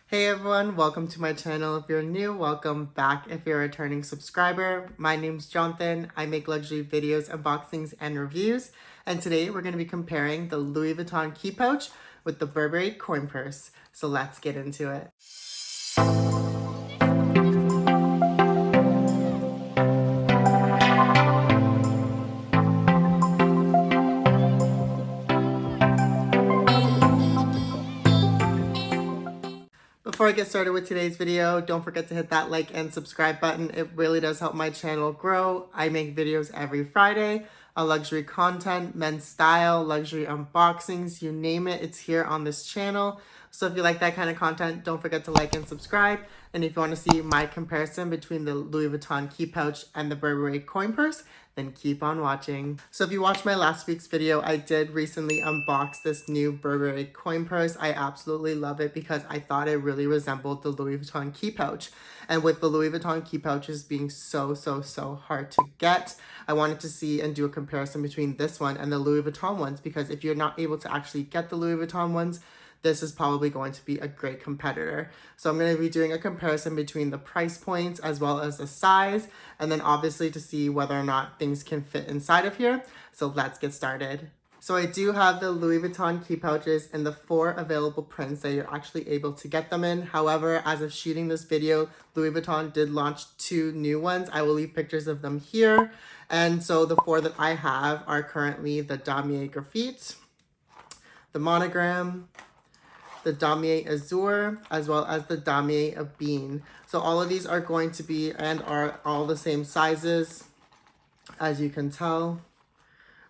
Hey everyone, welcome to my channel. If you're new, welcome back. If you're a returning subscriber, my name's Jonathan. I make luxury videos, unboxings, and reviews. And today we're going to be comparing the Louis Vuitton key pouch with the Burberry coin purse. So let's get into it. Before I get started with today's video, don't forget to hit that like and subscribe button. It really does help my channel grow. I make videos every Friday on luxury content, men's style, luxury unboxings, you name it, it's here on this channel. So if you like that kind of content, don't forget to like and subscribe. And if you want to see my comparison between the Louis Vuitton key pouch and the Burberry coin purse, then keep on watching. So if you watched my last week's video, I did recently unbox this new Burberry coin purse. I absolutely love it because I thought it really resembled the Louis Vuitton key pouch. And with the Louis Vuitton key pouches being so hard to get, I wanted to see and do a comparison between this one and the Louis Vuitton ones, because if you're not able to actually get the Louis Vuitton ones, this is probably going to be a great competitor. So I'm going to be doing a comparison between the price points as well as the size, and then obviously to see whether or not things can fit inside of here. So let's get started. So I do have the Louis Vuitton key pouches in the 4 available prints that you're actually able to get them in. However, as of shooting this video, Louis Vuitton did launch 2 new ones. I will leave pictures of them here. And so the 4 that I have are currently the Damier Graphite, the Monogram, the Damier Azur, as well as the Damier Abine. So all of these are going to be and are all the same sizes, as you can tell,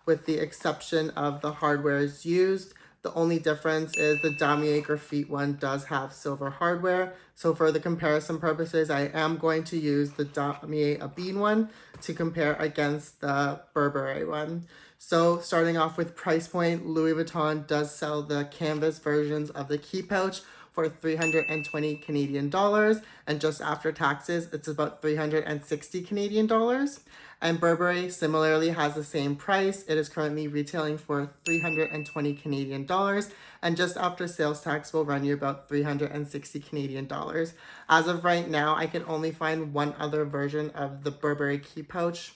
with the exception of the hardwares used. The only difference is the Damier Graphite one does have silver hardware. So for the comparison purposes, I am going to use the Damier Abine one to compare against the Burberry one. So starting off with price point, Louis Vuitton does sell the canvas versions of the key pouch for 320 Canadian dollars, and just after taxes, it's about 360 Canadian dollars. And Burberry similarly has the same price. It is currently retailing for 320 Canadian dollars, and just after sales tax will run you about 360 Canadian dollars. As of right now, I can only find one other version of the Burberry key pouch,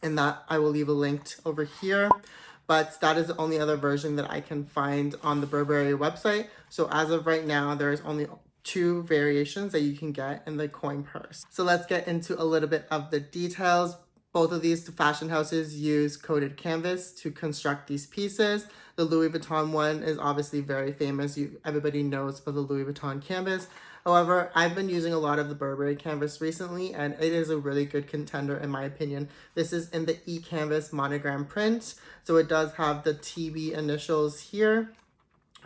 and that I will leave a link over here. But that is the only other version that I can find on the Burberry website. So as of right now, there is only 2 variations that you can get in the coin purse. So let's get into a little bit of the details. Both of these fashion houses use coated canvas to construct these pieces. The Louis Vuitton one is obviously very famous. Everybody knows about the Louis Vuitton canvas. However, I've been using a lot of the Burberry canvas recently, and it is a really good contender in my opinion. This is in the e-canvas monogram print. So it does have the TB initials here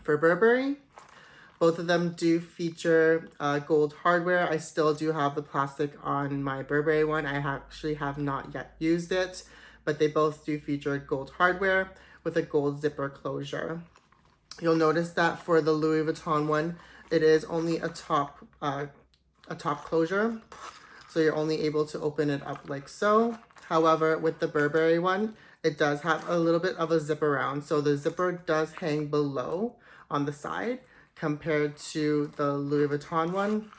for Burberry. Both of them do feature gold hardware. I still do have the plastic on my Burberry one. I actually have not yet used it, but they both do feature gold hardware with a gold zipper closure. You'll notice that for the Louis Vuitton one, it is only a top closure. So you're only able to open it up like so. However, with the Burberry one, it does have a little bit of a zip around. So the zipper does hang below on the side, compared to the Louis Vuitton one,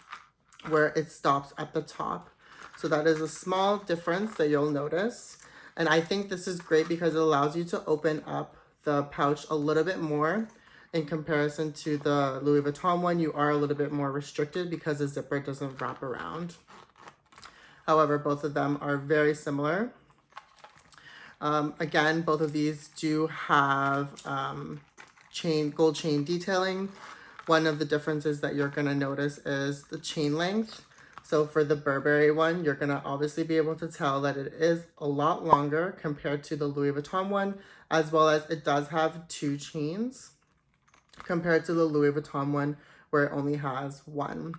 where it stops at the top. So that is a small difference that you'll notice. And I think this is great because it allows you to open up the pouch a little bit more. In comparison to the Louis Vuitton one, you are a little bit more restricted because the zipper doesn't wrap around. However, both of them are very similar. Again, both of these do have gold chain detailing. One of the differences that you're going to notice is the chain length. So for the Burberry one, you're going to obviously be able to tell that it is a lot longer compared to the Louis Vuitton one, as well as it does have 2 chains compared to the Louis Vuitton one, where it only has 1.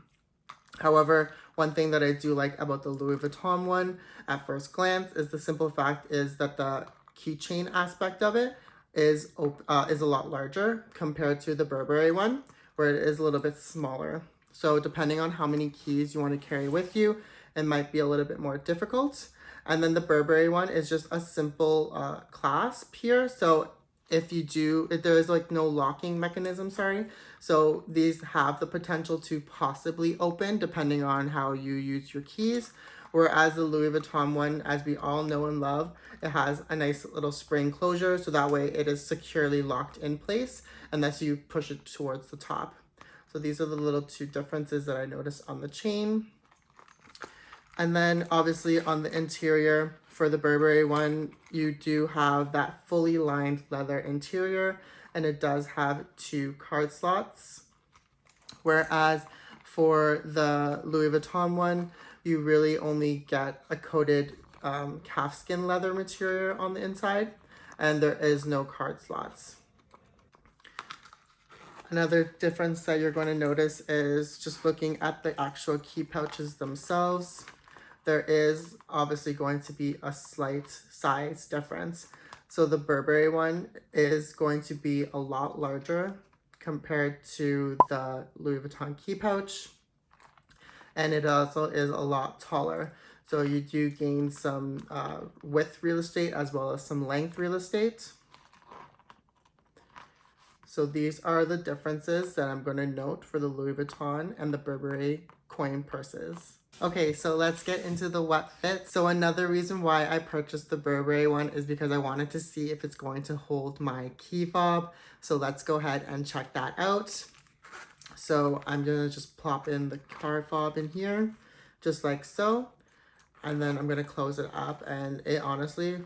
However, one thing that I do like about the Louis Vuitton one at first glance is the simple fact is that the keychain aspect of it is a lot larger compared to the Burberry one, where it is a little bit smaller. So depending on how many keys you want to carry with you, it might be a little bit more difficult. And then the Burberry one is just a simple clasp here. So if there is like no locking mechanism, sorry. So these have the potential to possibly open depending on how you use your keys. Whereas the Louis Vuitton one, as we all know and love, it has a nice little spring closure. So that way it is securely locked in place unless you push it towards the top. So these are the little two differences that I noticed on the chain. And then obviously on the interior for the Burberry one, you do have that fully lined leather interior, and it does have 2 card slots. Whereas for the Louis Vuitton one, you really only get a coated calfskin leather material on the inside, and there is no card slots. Another difference that you're going to notice is just looking at the actual key pouches themselves. There is obviously going to be a slight size difference. So the Burberry one is going to be a lot larger compared to the Louis Vuitton key pouch. And it also is a lot taller. So you do gain some width real estate as well as some length real estate. So these are the differences that I'm going to note for the Louis Vuitton and the Burberry coin purses. Okay, so let's get into the what fit. So another reason why I purchased the Burberry one is because I wanted to see if it's going to hold my key fob. So let's go ahead and check that out. So I'm gonna just plop in the card fob in here, just like so. And then I'm gonna close it up, and it honestly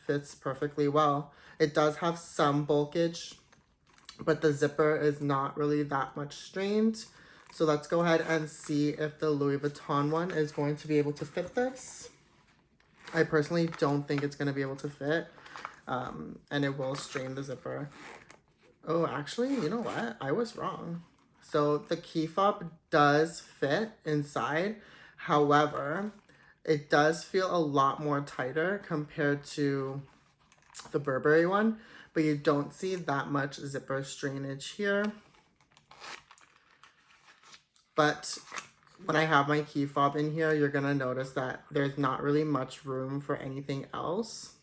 fits perfectly well. It does have some bulkage, but the zipper is not really that much strained. So let's go ahead and see if the Louis Vuitton one is going to be able to fit this. I personally don't think it's going to be able to fit, and it will strain the zipper. Oh, actually, you know what? I was wrong. So the key fob does fit inside. However, it does feel a lot more tighter compared to the Burberry one, but you don't see that much zipper strainage here. But when I have my key fob in here, you're gonna notice that there's not really much room for anything else.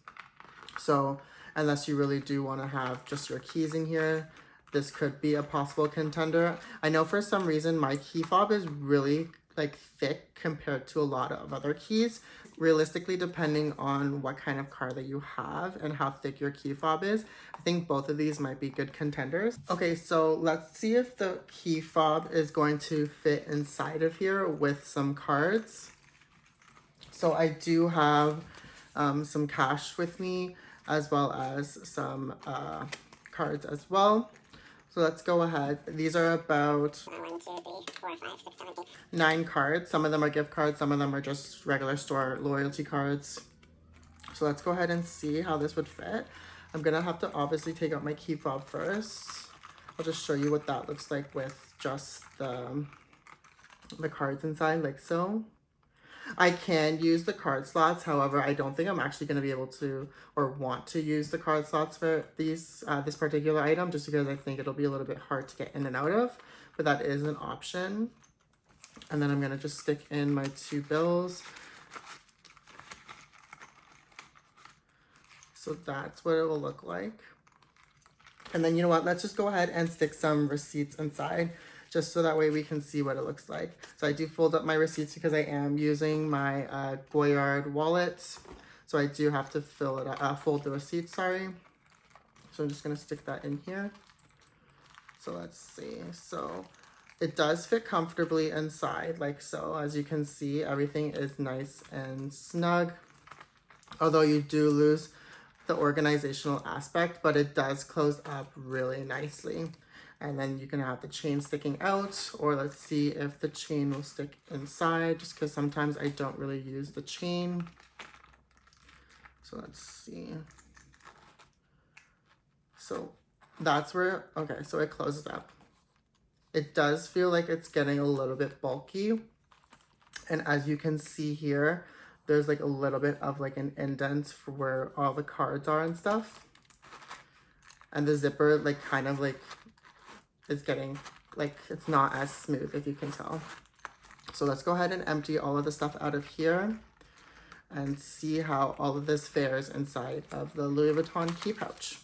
So unless you really do wanna have just your keys in here, this could be a possible contender. I know for some reason my key fob is really like thick compared to a lot of other keys. Realistically, depending on what kind of car that you have and how thick your key fob is, I think both of these might be good contenders. Okay, so let's see if the key fob is going to fit inside of here with some cards. So I do have some cash with me, as well as some cards as well. So let's go ahead. These are about 9 cards. Some of them are gift cards, some of them are just regular store loyalty cards. So let's go ahead and see how this would fit. I'm gonna have to obviously take out my key fob first. I'll just show you what that looks like with just the cards inside, like so. I can use the card slots, however, I don't think I'm actually going to be able to or want to use the card slots for these this particular item, just because I think it'll be a little bit hard to get in and out of, but that is an option. And then I'm going to just stick in my 2 bills. So that's what it will look like. And then you know what, let's just go ahead and stick some receipts inside, just so that way we can see what it looks like. So I do fold up my receipts because I am using my Goyard wallet. So I do have to fold the receipts, sorry. So I'm just gonna stick that in here. So let's see. So it does fit comfortably inside, like so. As you can see, everything is nice and snug. Although you do lose the organizational aspect, but it does close up really nicely. And then you can have the chain sticking out, or let's see if the chain will stick inside, just because sometimes I don't really use the chain. So let's see. So that's where, okay, so it closes up. It does feel like it's getting a little bit bulky. And as you can see here, there's like a little bit of like an indent for where all the cards are and stuff. And the zipper like kind of like is getting like, it's not as smooth, if you can tell. So let's go ahead and empty all of the stuff out of here and see how all of this fares inside of the Louis Vuitton key pouch.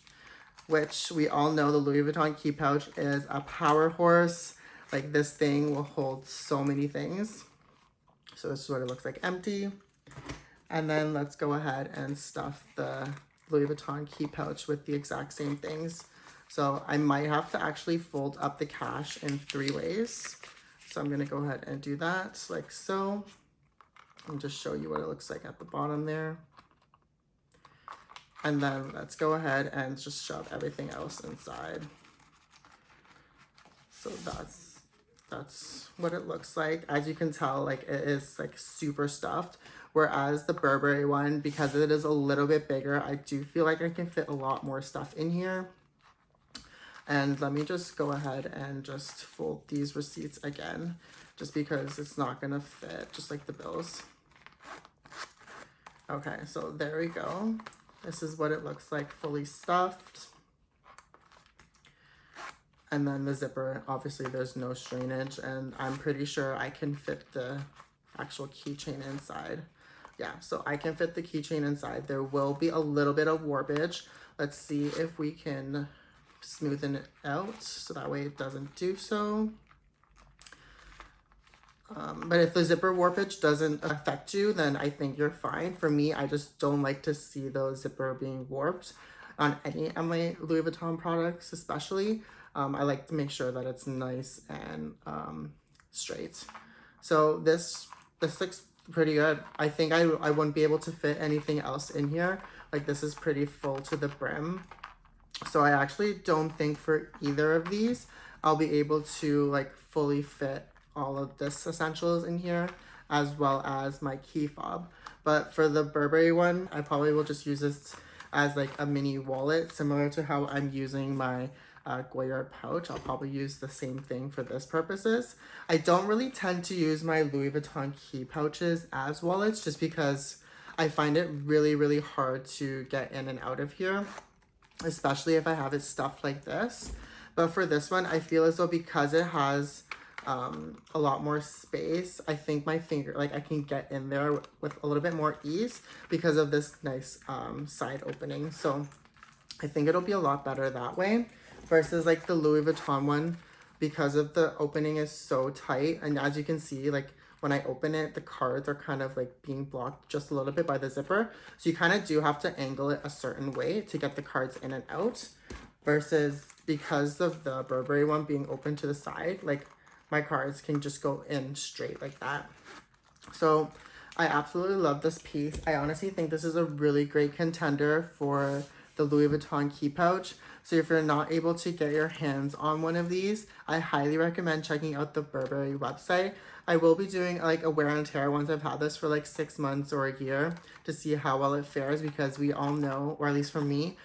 which we all know the Louis Vuitton key pouch is a power horse. Like, this thing will hold so many things. So this is what it looks like empty. And then let's go ahead and stuff the Louis Vuitton key pouch with the exact same things. So I might have to actually fold up the cash in 3 ways. So I'm going to go ahead and do that like so. And just show you what it looks like at the bottom there. And then let's go ahead and just shove everything else inside. So that's what it looks like. As you can tell, like, it is like super stuffed. Whereas the Burberry one, because it is a little bit bigger, I do feel like I can fit a lot more stuff in here. And let me just go ahead and just fold these receipts again, just because it's not gonna fit, just like the bills. Okay, so there we go. This is what it looks like fully stuffed. And then the zipper, obviously there's no strainage, and I'm pretty sure I can fit the actual keychain inside. Yeah, so I can fit the keychain inside. There will be a little bit of warpage. Let's see if we can smoothen it out so that way it doesn't do so. But if the zipper warpage doesn't affect you, then I think you're fine. For me, I just don't like to see the zipper being warped on any of my Louis Vuitton products, especially. I like to make sure that it's nice and straight. So this looks pretty good. I think I wouldn't be able to fit anything else in here. Like, this is pretty full to the brim. So I actually don't think for either of these I'll be able to like fully fit all of this essentials in here, as well as my key fob. But for the Burberry one, I probably will just use this as like a mini wallet, similar to how I'm using my Goyard pouch. I'll probably use the same thing for this purposes. I don't really tend to use my Louis Vuitton key pouches as wallets, just because I find it really, really hard to get in and out of here, especially if I have it stuffed like this. But for this one, I feel as though because it has a lot more space, I think my finger, like, I can get in there with a little bit more ease because of this nice side opening. So I think it'll be a lot better that way versus like the Louis Vuitton one, because of the opening is so tight. And as you can see, like, when I open it, the cards are kind of like being blocked just a little bit by the zipper. So you kind of do have to angle it a certain way to get the cards in and out, versus because of the Burberry one being open to the side, like, my cards can just go in straight like that. So I absolutely love this piece. I honestly think this is a really great contender for the Louis Vuitton key pouch. So if you're not able to get your hands on one of these, I highly recommend checking out the Burberry website. I will be doing like a wear and tear once I've had this for like 6 months or a year to see how well it fares, because we all know, or at least for me,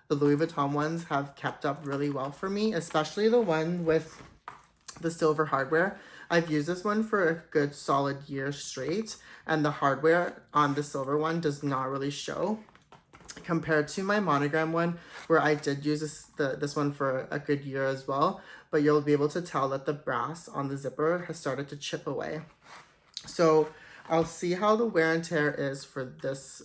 the Louis Vuitton ones have kept up really well for me, especially the one with the silver hardware. I've used this one for a good solid year straight, and the hardware on the silver one does not really show compared to my monogram one, where I did use this one for a good year as well, but you'll be able to tell that the brass on the zipper has started to chip away. So I'll see how the wear and tear is for this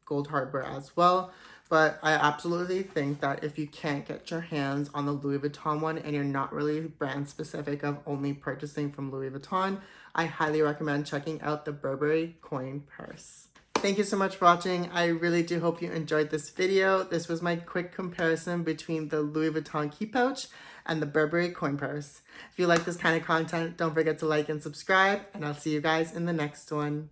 gold hardware as well. But I absolutely think that if you can't get your hands on the Louis Vuitton one and you're not really brand specific of only purchasing from Louis Vuitton, I highly recommend checking out the Burberry coin purse. Thank you so much for watching. I really do hope you enjoyed this video. This was my quick comparison between the Louis Vuitton key pouch and the Burberry coin purse. If you like this kind of content, don't forget to like and subscribe, and I'll see you guys in the next one.